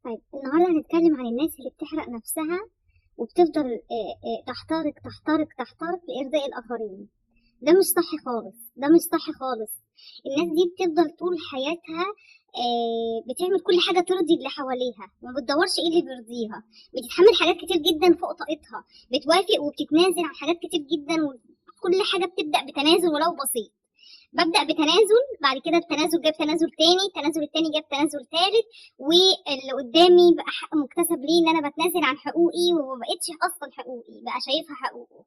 طيب النهارده هنتكلم عن الناس اللي بتحرق نفسها وبتفضل تحترق تحترق تحترق لإرضاء الآخرين. ده مش صح خالص، ده مش صح خالص. الناس دي بتفضل طول حياتها بتعمل كل حاجة ترضي اللي حواليها وما بتدورش ايه اللي بيرضيها. بتتحمل حاجات كتير جدا فوق طاقتها، بتوافق وبتتنازل عن حاجات كتير جدا، وكل حاجة بتبدأ بتنازل ولو بسيط. ببدأ بتنازل، بعد كده التنازل جاب تنازل تاني، التنازل التاني جاب تنازل تالت، واللي قدامي بقى حق مكتسب ليه ان انا بتنازل عن حقوقي ومبقتش اصلا حقوقي، بقى شايفها حقوقه.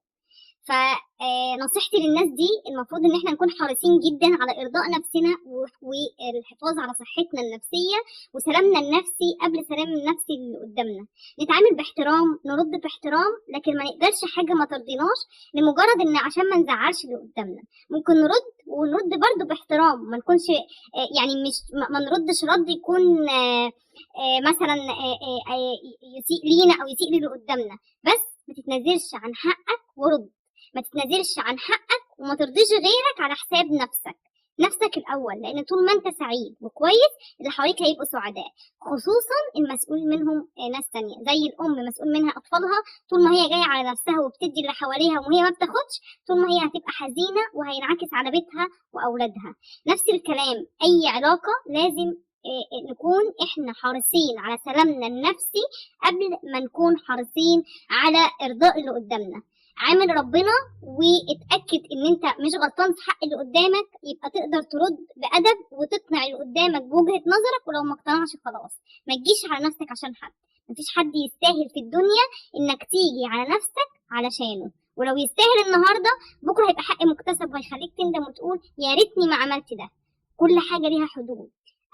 فنصيحتي للناس دي المفروض ان احنا نكون حريصين جدا على ارضاء نفسنا والحفاظ على صحتنا النفسيه وسلامنا النفسي قبل سلام النفسي اللي قدامنا. نتعامل باحترام، نرد باحترام، لكن ما نقبلش حاجه ما ترضيناش لمجرد ان عشان ما نزعلش اللي قدامنا. ممكن نرد ونرد برضه باحترام، ما نكونش يعني مش ما نردش رد يكون مثلا يسيء لينا او يسيء للي قدامنا. بس ما تتنازلش عن حقك ورد، ما تتنازلش عن حقك وما ترضيش غيرك على حساب نفسك الأول، لأن طول ما أنت سعيد وكويس اللي حواليك هيبقوا سعداء، خصوصا المسؤول منهم ناس تانية. زي الأم مسؤول منها أطفالها، طول ما هي جاية على نفسها وبتدي اللي حواليها وهي ما بتاخدش، طول ما هي هتبقى حزينة وهينعكس على بيتها وأولادها. نفس الكلام، أي علاقة لازم نكون احنا حريصين على سلامنا النفسي قبل ما نكون حريصين على إرضاء اللي قدامنا. عامل ربنا واتأكد ان انت مش غلطان في حق اللي قدامك، يبقى تقدر ترد بأدب وتقنع اللي قدامك بوجهة نظرك، ولو ما اقتنعش خلاص ما تجيش على نفسك عشان حد. مفيش حد يستاهل في الدنيا انك تيجي على نفسك علشانه، ولو يستاهل النهارده بكره هيبقى حق مكتسب وهيخليك تندم وتقول يا ريتني ما عملت ده. كل حاجة ليها حدود،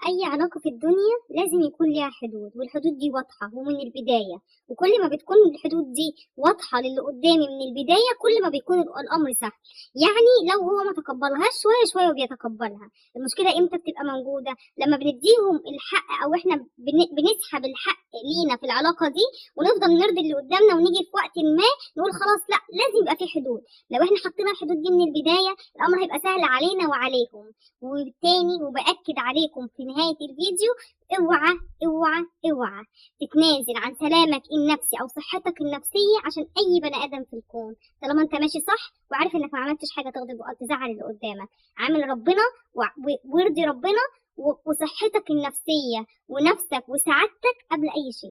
أي علاقة في الدنيا لازم يكون ليها حدود، والحدود دي واضحة ومن البداية. وكل ما بتكون الحدود دي واضحة للي قدامي من البداية كل ما بيكون الأمر سهل. يعني لو هو ما تقبلهاش شوية شوية وبيتقبلها. المشكلة إمتى بتبقى موجودة؟ لما بنديهم الحق أو إحنا بنسحب الحق لينا في العلاقة دي ونفضل نرضي اللي قدامنا، ونيجي في وقت ما نقول خلاص لا لازم يبقى في حدود. لو إحنا حطينا الحدود دي من البداية الأمر هيبقى سهل علينا وعليهم. وبالتاني وبأكد عليكم في نهاية الفيديو، اوعى اوعى اوعى تتنازل عن سلامك النفسي او صحتك النفسية عشان اي بني ادم في الكون، طالما انت ماشي صح وعارف انك ما عملتش حاجة تغضب او تزعل اللي قدامك. عامل ربنا وارضي ربنا وصحتك النفسية ونفسك وسعادتك قبل اي شيء.